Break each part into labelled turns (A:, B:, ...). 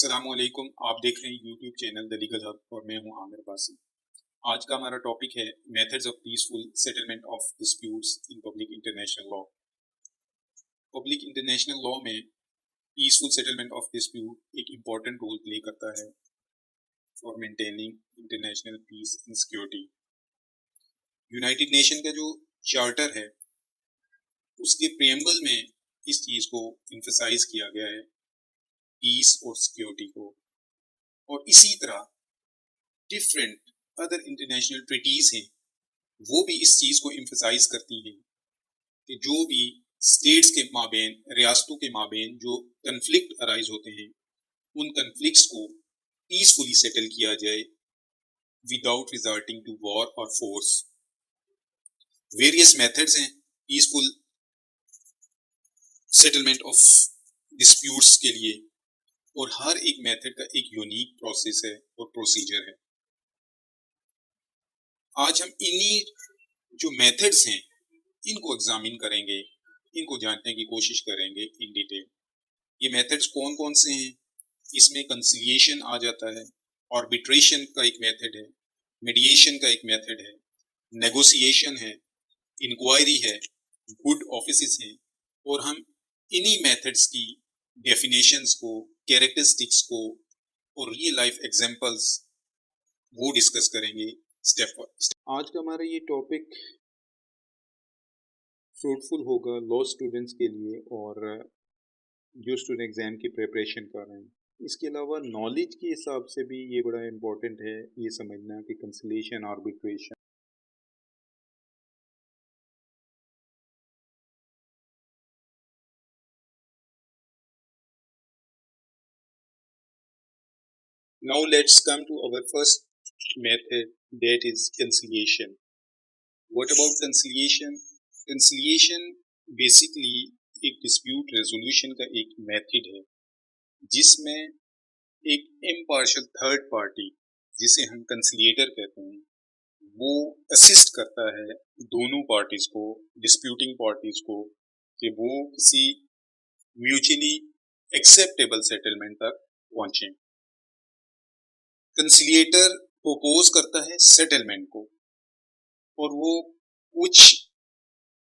A: अस्सलामुअलैकुम। आप देख रहे हैं YouTube channel the legal hub और मैं हूं आमिर बासिम। आज का हमारा टॉपिक है methods of peaceful settlement of disputes in public international law. Public international law में पीसफुल सेटलमेंट ऑफ डिस्प्यूट एक इम्पॉर्टेंट रोल प्ले करता है for maintaining international peace and security. United Nation का जो चार्टर है उसके प्रेम्बल में इस चीज़ को इम्फसाइज किया गया है, पीस और सिक्योरिटी को। और इसी तरह डिफरेंट अदर इंटरनेशनल ट्रीटीज हैं वो भी इस चीज़ को इम्फसाइज करती हैं कि जो भी स्टेट्स के माबेन, रियासतों के माबेन जो कन्फ्लिक्ट अराइज होते हैं उन कन्फ्लिक्ट्स को पीसफुली सेटल किया जाए विदाउट रिजॉर्टिंग टू वॉर और फोर्स। वेरियस मेथड्स हैं पीसफुल सेटलमेंट ऑफ डिस्प्यूट्स के लिए और हर एक मेथड का एक यूनिक प्रोसेस है और प्रोसीजर है। आज हम इन्हीं जो मेथड्स हैं इनको एग्जामिन करेंगे, इनको जानने की कोशिश करेंगे इन डिटेल। ये मेथड्स कौन कौन से हैं? इसमें कंसिलिएशन आ जाता है, आर्बिट्रेशन का एक मेथड है, मीडिएशन का एक मेथड है, नेगोशिएशन है, इंक्वायरी है, गुड ऑफिसेस हैं। और हम इन्हीं मेथड्स की डेफिनेशंस को, कैरेक्टरिस्टिक्स को और रियल लाइफ एग्जांपल्स वो डिस्कस करेंगे स्टेप बाय स्टेप। आज का हमारा ये टॉपिक फ्रूटफुल होगा लॉ स्टूडेंट्स के लिए और जो स्टूडेंट एग्जाम की प्रिपरेशन कर रहे हैं। इसके अलावा नॉलेज के हिसाब से भी ये बड़ा इम्पोर्टेंट है ये समझना कि conciliation, arbitration. Now let's come to our first method, that is conciliation. What about conciliation? Conciliation basically एक dispute resolution का एक method है जिसमें एक impartial third party जिसे हम conciliator कहते हैं वो असिस्ट करता है दोनों पार्टीज को, डिस्प्यूटिंग पार्टीज को, कि वो किसी म्यूचुअली एक्सेप्टेबल सेटलमेंट तक पहुंचे। कंसिलिएटर प्रपोज करता है सेटलमेंट को और वो कुछ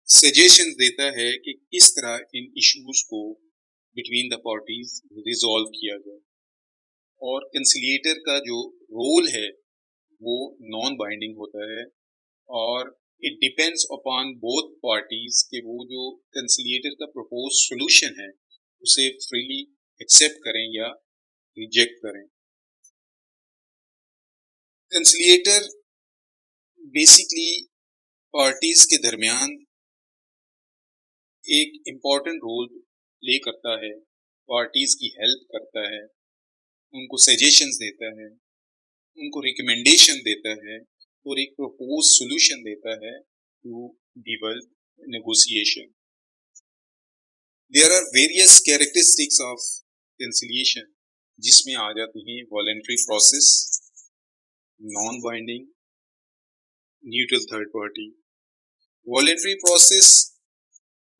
A: सजेशंस देता है कि किस तरह इन इश्यूज को बिटवीन द पार्टीज रिजॉल्व किया जाए। और कंसिलिएटर का जो रोल है वो नॉन बाइंडिंग होता है और it depends upon both parties कि वो जो कंसिलिएटर का प्रपोज सॉल्यूशन है उसे फ्रीली एक्सेप्ट करें या रिजेक्ट करें। कंसिलिएटर बेसिकली पार्टीज के दरमियान एक इम्पॉर्टेंट रोल प्ले करता है, पार्टीज की हेल्प करता है, उनको सजेशंस देता है, उनको रिकमेंडेशन देता है और एक प्रपोज सॉल्यूशन देता है to develop negotiation. There are various characteristics of conciliation जिसमें आ जाती हैं voluntary process, non binding, neutral third party. Voluntary process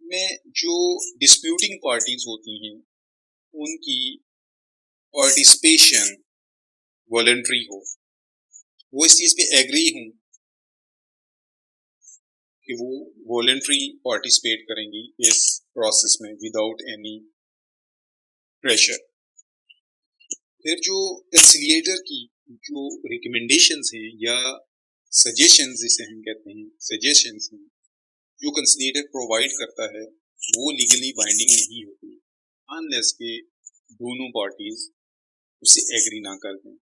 A: में जो डिस्प्यूटिंग पार्टीज होती हैं उनकी पार्टिसिपेशन वॉलंटरी हो, वो इस चीज पे एग्री हूं कि वो वॉलंटरी पार्टिसिपेट करेंगी इस प्रोसेस में विदाउट एनी प्रेशर। फिर जो कंसिलिएटर की जो रिकमेंडेशंस हैं या सजेशंस जिसे हम कहते हैं, सजेशंस हैं जो कंसिलिएटर प्रोवाइड करता है वो लीगली बाइंडिंग नहीं होती अनलेस के दोनों पार्टीज उसे एग्री ना कर दें।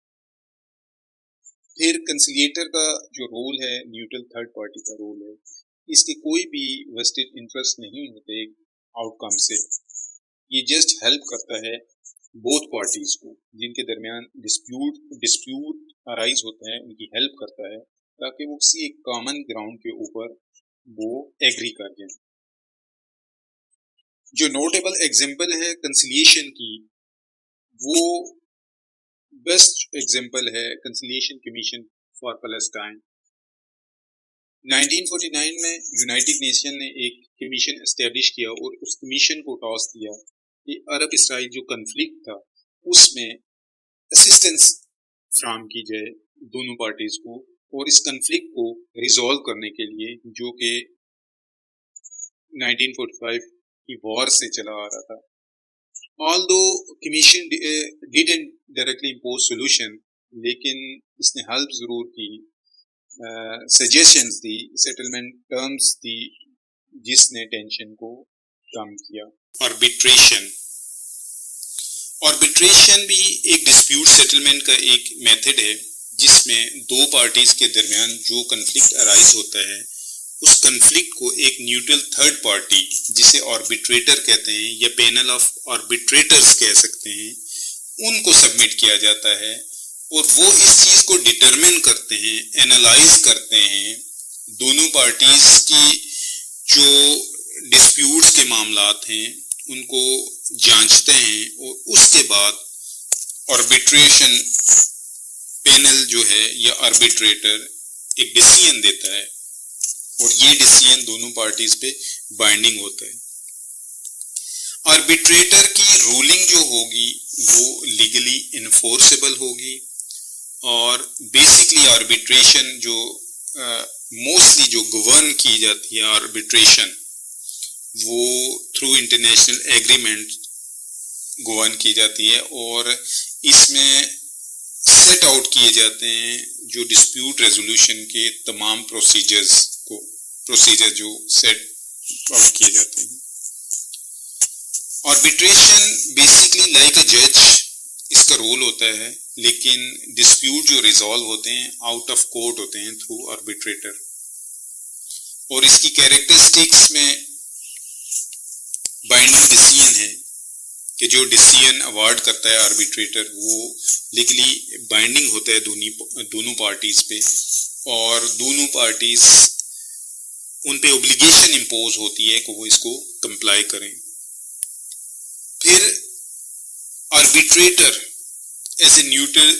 A: फिर कंसिलिएटर का जो रोल है, न्यूट्रल थर्ड पार्टी का रोल है, इसके कोई भी वेस्टेड इंटरेस्ट नहीं होते आउटकम से। ये जस्ट हेल्प करता है बोथ पार्टीज को जिनके दरमियान डिस्प्यूट अराइज होता है, उनकी हेल्प करता है ताकि वो किसी एक कॉमन ग्राउंड के ऊपर वो एग्री कर जाएं। जो नोटेबल एग्जांपल है कंसिलिएशन की वो बेस्ट एग्जांपल है कंसिलिएशन कमीशन फॉर पैलेस्टाइन। 1949 में यूनाइटेड नेशन ने एक कमीशन एस्टेब्लिश किया और उस कमीशन को टॉस दिया कि अरब इसराइल जो कन्फ्लिक्ट था उसमें असिस्टेंस फ्राहम की जाए दोनों पार्टीज को और इस कन्फ्लिक्ट को रिजॉल्व करने के लिए, जो कि 1945 की वॉर से चला आ रहा था। Although commission didn't directly impose solution, लेकिन इसने हेल्प जरूर की, सजेशंस दी, सेटलमेंट टर्म्स दी, जिसने टेंशन को कम किया। आर्बिट्रेशन आर्बिट्रेशन भी एक डिस्प्यूट सेटलमेंट का एक मेथड है, जिसमें दो पार्टीज के दरमियान जो कन्फ्लिक्ट अराइज होता है, उस कन्फ्लिक्ट को एक न्यूट्रल थर्ड पार्टी, जिसे आर्बिट्रेटर कहते हैं या पैनल ऑफ आर्बिट्रेटर्स कह सकते हैं, उनको सबमिट किया जाता है और वो इस चीज को डिटरमिन करते हैं, एनालाइज करते हैं, दोनों पार्टीज की जो डिस्प्यूट्स के मामलात हैं उनको जांचते हैं और उसके बाद आर्बिट्रेशन पैनल जो है या आर्बिट्रेटर एक डिसीजन देता है और ये डिसीजन दोनों पार्टीज पे बाइंडिंग होता है। आर्बिट्रेटर की रूलिंग जो होगी वो लीगली इन्फोर्सेबल होगी और बेसिकली आर्बिट्रेशन जो मोस्टली जो गवर्न की जाती है आर्बिट्रेशन, वो थ्रू इंटरनेशनल एग्रीमेंट गवर्न की जाती है और इसमें सेट आउट किए जाते हैं जो डिस्प्यूट रेजोल्यूशन के तमाम प्रोसीजर जो सेट आउट किए जाते हैं। आर्बिट्रेशन बेसिकली लाइक अ जज इसका रोल होता है, लेकिन डिस्प्यूट जो रिजॉल्व होते हैं आउट ऑफ कोर्ट होते हैं थ्रू आर्बिट्रेटर। और इसकी कैरेक्टरिस्टिक्स में बाइंडिंग डिसीजन है कि जो डिसीजन अवार्ड करता है आर्बिट्रेटर वो लीगली बाइंडिंग होता है दोनों पार्टीज पे और दोनों पार्टीज उन पे ऑब्लिगेशन इंपोज होती है कि वो इसको कंप्लाई करें। फिर arbitrator as a neutral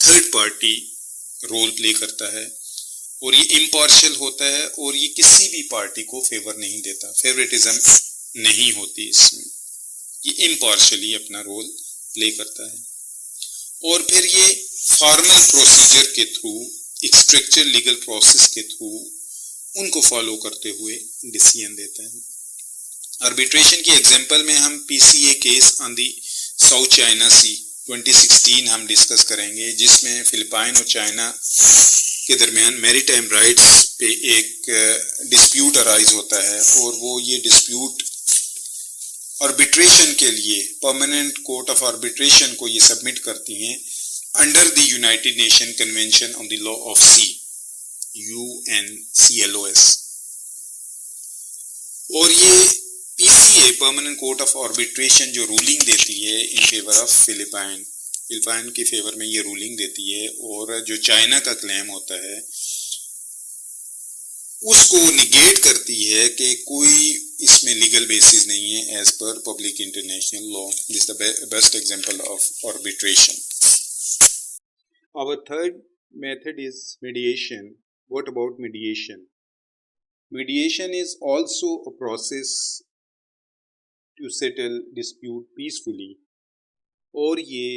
A: third party role play करता है और ये इम्पार्शियल होता है और ये किसी भी पार्टी को फेवर नहीं देता, फेवरेटिज्म नहीं होती इसमें, ये इम्पार्शियली अपना रोल प्ले करता है। और फिर ये फॉर्मल प्रोसीजर के थ्रू, एक स्ट्रक्चर लीगल प्रोसेस के थ्रू उनको फॉलो करते हुए डिसीजन देता है। आर्बिट्रेशन की एग्जांपल में हम PCA case on the South China Sea 2016 हम डिस्कस करेंगे, जिसमें फिलिपाइन और चाइना के दरमियान मैरीटाइम राइट्स पे एक डिस्प्यूट अराइज होता है और वो ये डिस्प्यूट आर्बिट्रेशन के लिए परमानेंट कोर्ट ऑफ आर्बिट्रेशन को ये सबमिट करती हैं under the United Nation Convention on the Law of Sea, UNCLOS। और ये PCA Permanent Court of Arbitration जो रूलिंग देती है इन फेवर ऑफ फिलिपाइन के फेवर में ये रूलिंग देती है और जो चाइना का क्लेम होता है उसको निगेट करती है कि कोई इसमें लीगल बेसिस नहीं है as per public international law. This the best example of arbitration. Our third method is mediation. What about mediation? Mediation is also a process to settle dispute peacefully और ये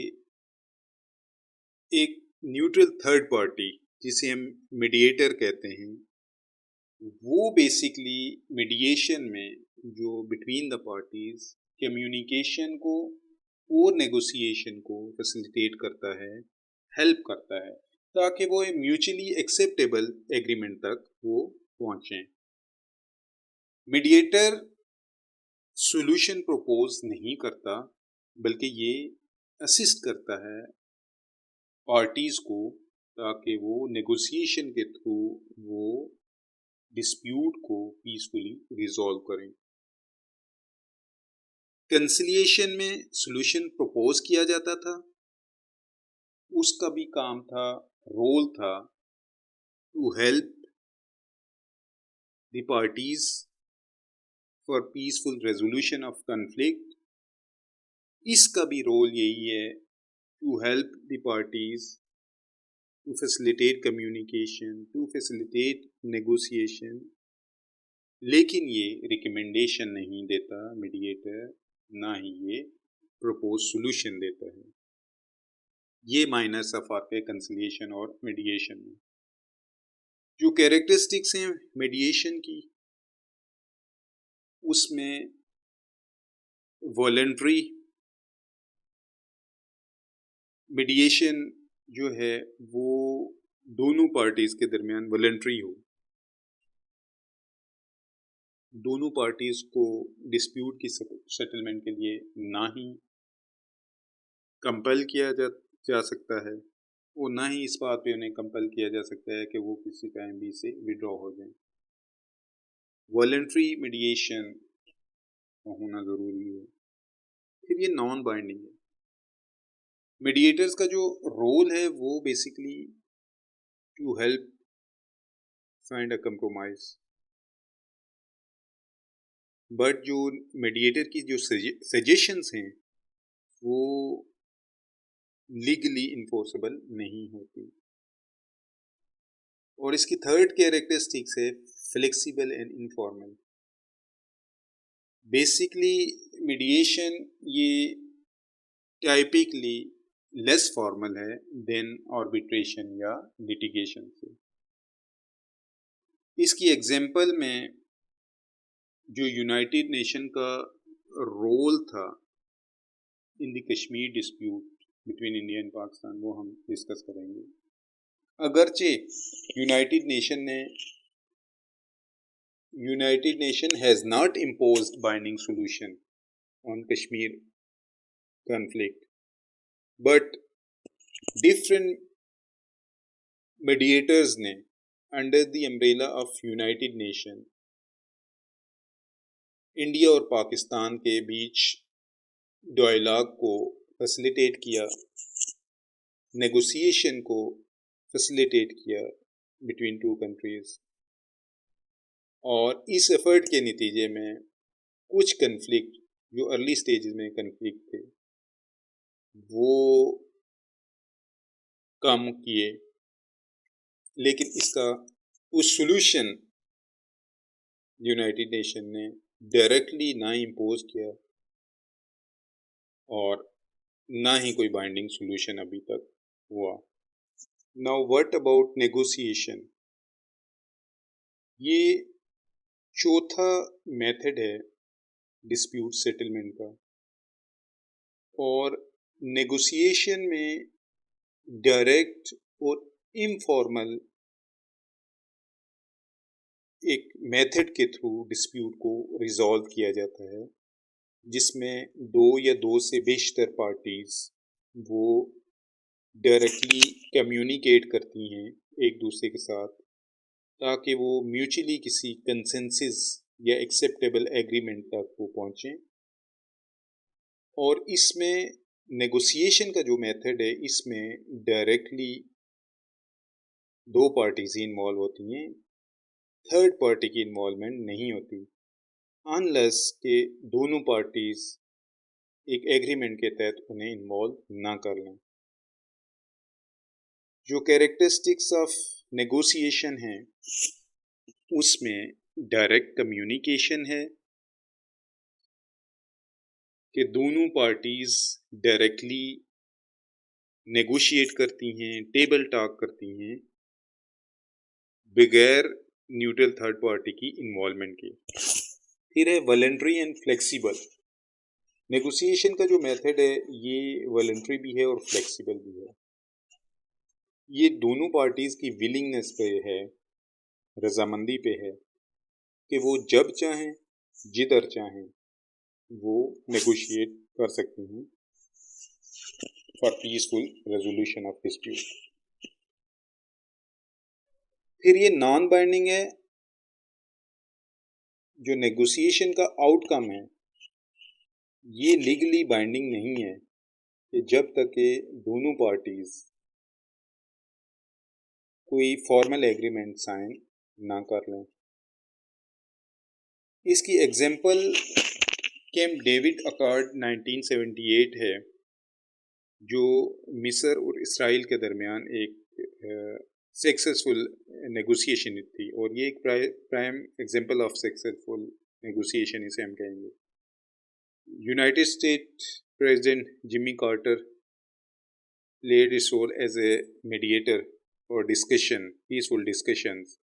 A: एक न्यूट्रल थर्ड पार्टी जिसे हम mediator कहते हैं, वो basically mediation में जो बिटवीन द पार्टीज कम्युनिकेशन को और नेगोशिएशन को फैसिलिटेट करता है, हेल्प करता है, ताकि वो म्यूचुअली एक्सेप्टेबल एग्रीमेंट तक वो पहुंचे। मीडिएटर सॉल्यूशन प्रपोज नहीं करता, बल्कि ये असिस्ट करता है पार्टीज को ताकि वो नेगोशिएशन के थ्रू वो डिस्प्यूट को पीसफुली रिजॉल्व करें। कंसिलिएशन में सॉल्यूशन प्रपोज किया जाता था, उसका भी काम था, रोल था to help the parties for peaceful resolution of conflict. इसका भी रोल यही है to help the parties to facilitate communication, to facilitate negotiation, लेकिन ये रिकमेंडेशन नहीं देता मीडिएटर, ना ही ये प्रपोज सॉल्यूशन देता है। ये माइनस ऑफ आपके कंसिलिएशन और मीडिएशन में। जो कैरेक्टरिस्टिक्स हैं मीडिएशन की, उसमें वॉलंटरी मीडिएशन जो है वो दोनों पार्टीज के दरमियान वॉलंटरी हो, दोनों पार्टीज को डिस्प्यूट की सेटलमेंट के लिए ना ही कंपल किया जा सकता है और ना ही इस बात पे उन्हें कंपल किया जा सकता है कि वो किसी टाइम भी से विड्रॉ हो जाए। वॉलंटरी मीडिएशन होना ज़रूरी है। फिर ये नॉन बाइंडिंग है। मीडिएटर्स का जो रोल है वो basically to help find a compromise, but जो मीडिएटर की जो सजेशंस हैं वो लीगली इन्फोर्सेबल नहीं होती। और इसकी थर्ड कैरेक्टरिस्टिक्स है flexible and informal. Basically mediation ये टाइपिकली लेस फॉर्मल है देन आर्बिट्रेशन या लिटिगेशन से। इसकी एग्जांपल में जो यूनाइटेड नेशन का रोल था in the Kashmir dispute between India and Pakistan, वो हम डिस्कस करेंगे। अगरचे United nation has not imposed binding solution on Kashmir conflict, but different mediators ने under the umbrella of United Nation India और पाकिस्तान के बीच डायलॉग को फैसिलिटेट किया, नेगोशिएशन को फैसिलिटेट किया बिटवीन टू कंट्रीज। और इस एफर्ट के नतीजे में कुछ कन्फ्लिक्ट जो अर्ली स्टेज में कन्फ्लिक्ट थे वो कम किए, लेकिन इसका कुछ सॉल्यूशन यूनाइटेड नेशन ने डायरेक्टली ना इम्पोज किया और ना ही कोई बाइंडिंग सॉल्यूशन अभी तक हुआ। Now what about negotiation? ये चौथा मेथड है डिस्प्यूट सेटलमेंट का। और नेगोशिएशन में डायरेक्ट और इनफॉर्मल एक मेथड के थ्रू डिस्प्यूट को रिजॉल्व किया जाता है, जिसमें दो या दो से बेशतर पार्टीज वो डायरेक्टली कम्युनिकेट करती हैं एक दूसरे के साथ, ताकि वो म्यूचुअली किसी कंसेंसस या एक्सेप्टेबल एग्रीमेंट तक वो पहुँचें। और इसमें नेगोशिएशन का जो मेथड है इसमें डायरेक्टली दो पार्टीज ही इन्वॉल्व होती हैं, थर्ड पार्टी की इन्वॉल्वमेंट नहीं होती, अनलेस के दोनों पार्टीज एक एग्रीमेंट के तहत उन्हें इन्वॉल्व ना कर लें। जो कैरेक्टरिस्टिक्स ऑफ नेगोशिएशन है उसमें डायरेक्ट कम्युनिकेशन है कि दोनों पार्टीज डायरेक्टली नेगोशिएट करती हैं, टेबल टॉक करती हैं बगैर न्यूट्रल थर्ड पार्टी की इन्वॉल्वमेंट के। फिर है वॉलंटरी एंड फ्लेक्सिबल। नेगोशिएशन का जो मेथड है ये वॉलंटरी भी है और फ्लेक्सिबल भी है। ये दोनों पार्टीज की विलिंगनेस पे है, रजामंदी पे है कि वो जब चाहें जिधर चाहें वो नेगोशिएट कर सकते हैं for peaceful resolution of dispute. फिर ये नॉन बाइंडिंग है। जो नेगोशिएशन का आउटकम है ये लीगली बाइंडिंग नहीं है कि जब तक के दोनों पार्टीज कोई फॉर्मल एग्रीमेंट साइन ना कर लें। इसकी एग्जांपल कैंप डेविड अकॉर्ड 1978 है, जो मिस्र और इसराइल के दरमियान एक सक्सेसफुल नेगोशिएशन थी, और ये एक prime example of successful negotiation इसे हम कहेंगे। United state president Jimmy Carter played its role as a mediator for discussion, peaceful discussions.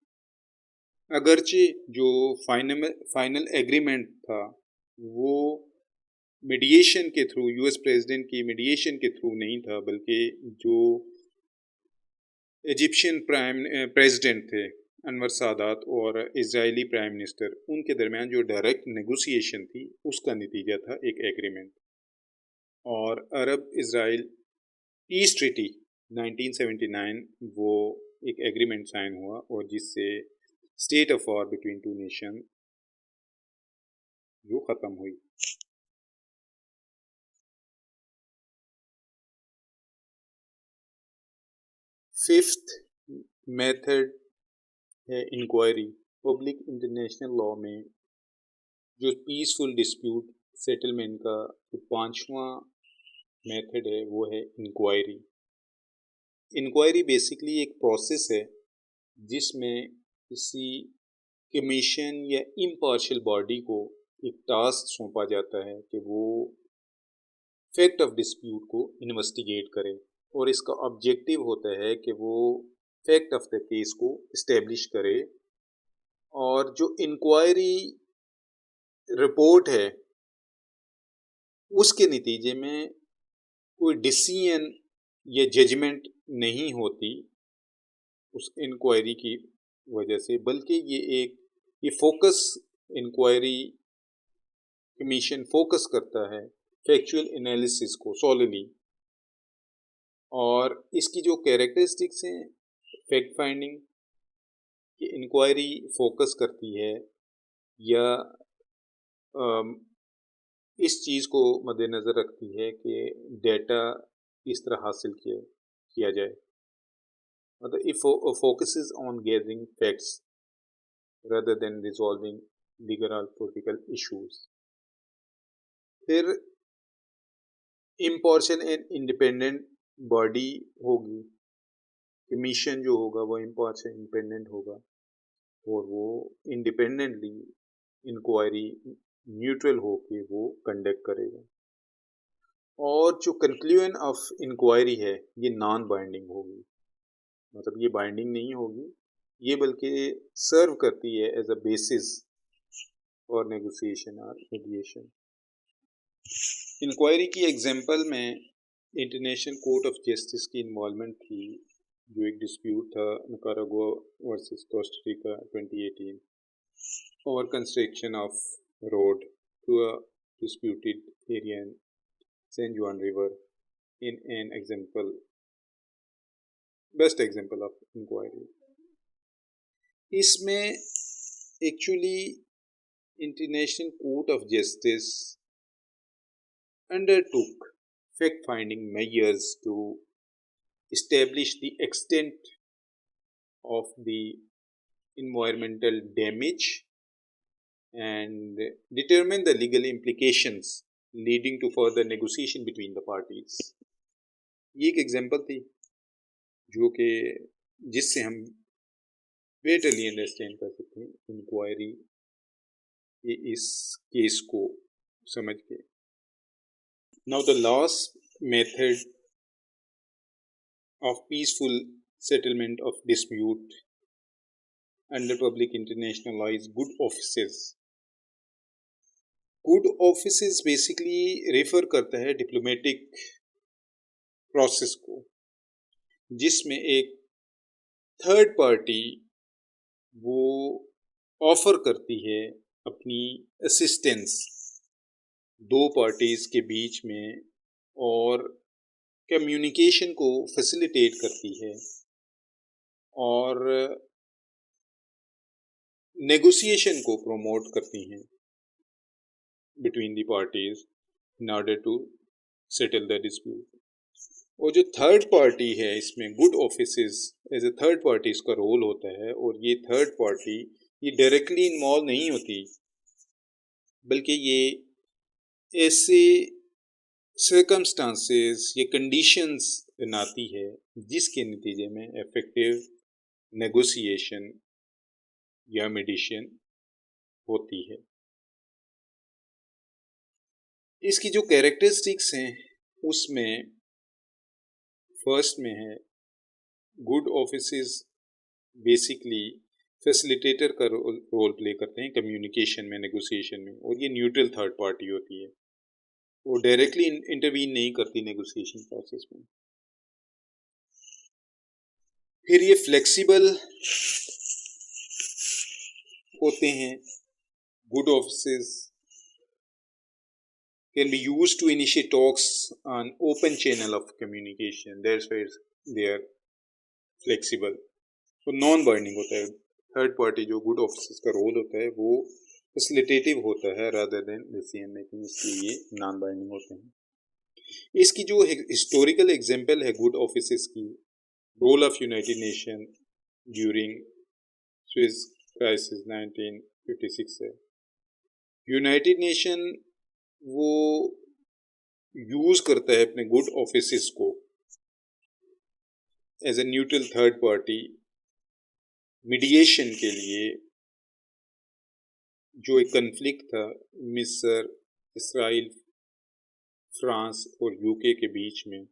A: अगरचे जो फाइनल एग्रीमेंट था वो मीडिएशन के थ्रू, यूएस प्रेसिडेंट की मीडिएशन के थ्रू नहीं था, बल्कि जो इजिप्शियन प्रेसिडेंट थे अनवर सादात और इजरायली प्राइम मिनिस्टर, उनके दरमियान जो डायरेक्ट नेगोशिएशन थी उसका नतीजा था एक एग्रीमेंट। और अरब इजराइल पीस ट्रीटी 1979 वो एक एग्रीमेंट साइन हुआ और जिससे state of war between two nation जो ख़त्म हुई। फिफ्थ मेथड है इंक्वायरी। पब्लिक इंटरनेशनल लॉ में जो पीसफुल डिस्प्यूट सेटलमेंट का जो पांचवा मेथड है वो है इंक्वायरी। इंक्वायरी बेसिकली एक प्रोसेस है जिसमें किसी कमीशन या इम्पार्शियल बॉडी को एक टास्क सौंपा जाता है कि वो फैक्ट ऑफ डिस्प्यूट को इन्वेस्टिगेट करे और इसका ऑब्जेक्टिव होता है कि वो फैक्ट ऑफ द केस को इस्टेब्लिश करे और जो इंक्वायरी रिपोर्ट है उसके नतीजे में कोई डिसीजन या जजमेंट नहीं होती उस इंक्वायरी की वजह से, बल्कि ये फोकस इंक्वायरी कमीशन फोकस करता है फैक्चुअल एनालिसिस को सॉलिडली। और इसकी जो कैरेक्टरिस्टिक्स हैं फैक्ट फाइंडिंग कि इंक्वायरी फोकस करती है या इस चीज़ को मद्देनज़र रखती है कि डेटा किस तरह हासिल किया जाए, मतलब it focuses on gathering facts rather than resolving legal or political issues। फिर इम्पार्शियल एंड इंडिपेंडेंट बॉडी होगी, कमीशन जो होगा वो इम्पार्शियल इंडिपेंडेंट होगा और वो इंडिपेंडेंटली इंक्वायरी न्यूट्रल होके वो कंडक्ट करेगा। और जो कंक्लूजन ऑफ इंक्वायरी है ये नॉन बाइंडिंग होगी, मतलब ये बाइंडिंग नहीं होगी, ये बल्कि सर्व करती है as a basis for negotiation और मीडिएशन। इंक्वायरी की एग्जांपल में इंटरनेशनल कोर्ट ऑफ जस्टिस की इन्वॉल्वमेंट थी, जो एक डिस्प्यूट था Nicaragua versus Costa Rica 2018 over construction of road to a disputed area in San Juan River in an example, best example of inquiry। इसमें actually international Court of justice undertook fact-finding measures to establish the extent of the environmental damage and determine the legal implications leading to further negotiation between the parties। ये एक example थी जो कि जिससे हम betterly understand कर सकते हैं इंक्वायरी के इस केस को समझ के। Now the last method of peaceful settlement of dispute under public international law is good offices। Good offices basically refer करता है डिप्लोमेटिक प्रोसेस को, जिसमें एक थर्ड पार्टी वो ऑफर करती है अपनी असिस्टेंस दो पार्टीज के बीच में और कम्युनिकेशन को फैसिलिटेट करती है और नेगोशिएशन को प्रमोट करती हैं between the parties in order to settle the dispute। और जो थर्ड पार्टी है इसमें good offices as a third party इसका रोल होता है, और ये थर्ड पार्टी ये डायरेक्टली इन्वॉल्व नहीं होती, बल्कि ये ऐसे सर्कमस्टांसेस या कंडीशंस बनाती है जिसके नतीजे में इफेक्टिव नेगोशिएशन या मीडिएशन होती है। इसकी जो कैरेक्टरिस्टिक्स हैं उसमें फर्स्ट में है गुड ऑफिसेस बेसिकली फैसिलिटेटर का रोल प्ले करते हैं कम्युनिकेशन में, नेगोशिएशन में, और ये न्यूट्रल थर्ड पार्टी होती है, वो डायरेक्टली इंटरवीन नहीं करती नेगोशिएशन प्रोसेस में। फिर ये फ्लेक्सिबल होते हैं। Good offices can be used to initiate talks on open channel of communication. That's why they are flexible. तो नॉन बाइंडिंग होता है। थर्ड पार्टी जो गुड ऑफिसर्स का रोल होता है वो फैसिलिटेटिव होता है रादर देन डिसीजन मेकिंग, इसलिए ये नॉन बाइंडिंग होते हैं। इसकी जो हिस्टोरिकल एग्जांपल है गुड ऑफिसर्स की, role of United Nation during Suez crisis 1956 है। यूनाइटेड नेशन वो यूज करता है अपने गुड ऑफिसेस को as a neutral third party mediation के लिए। जो एक कन्फ्लिक्ट था मिस्र, इसराइल, फ्रांस और यूके के बीच में,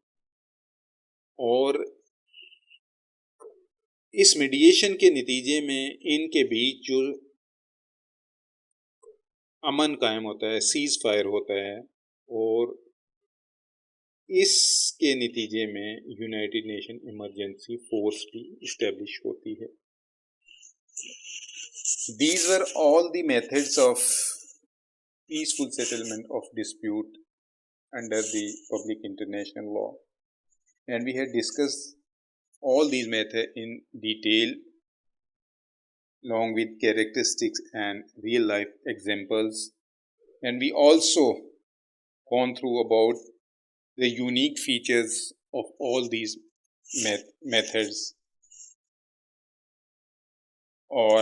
A: और इस मीडिएशन के नतीजे में इनके बीच जो अमन कायम होता है, सीज फायर होता है, और इसके नतीजे में यूनाइटेड नेशन इमरजेंसी फोर्स भी इस्टेब्लिश होती है। These were all the methods of peaceful settlement of dispute under the public international law, and we had discussed all these methods in detail along with characteristics and real life examples, and we also gone through about the unique features of all these methods, or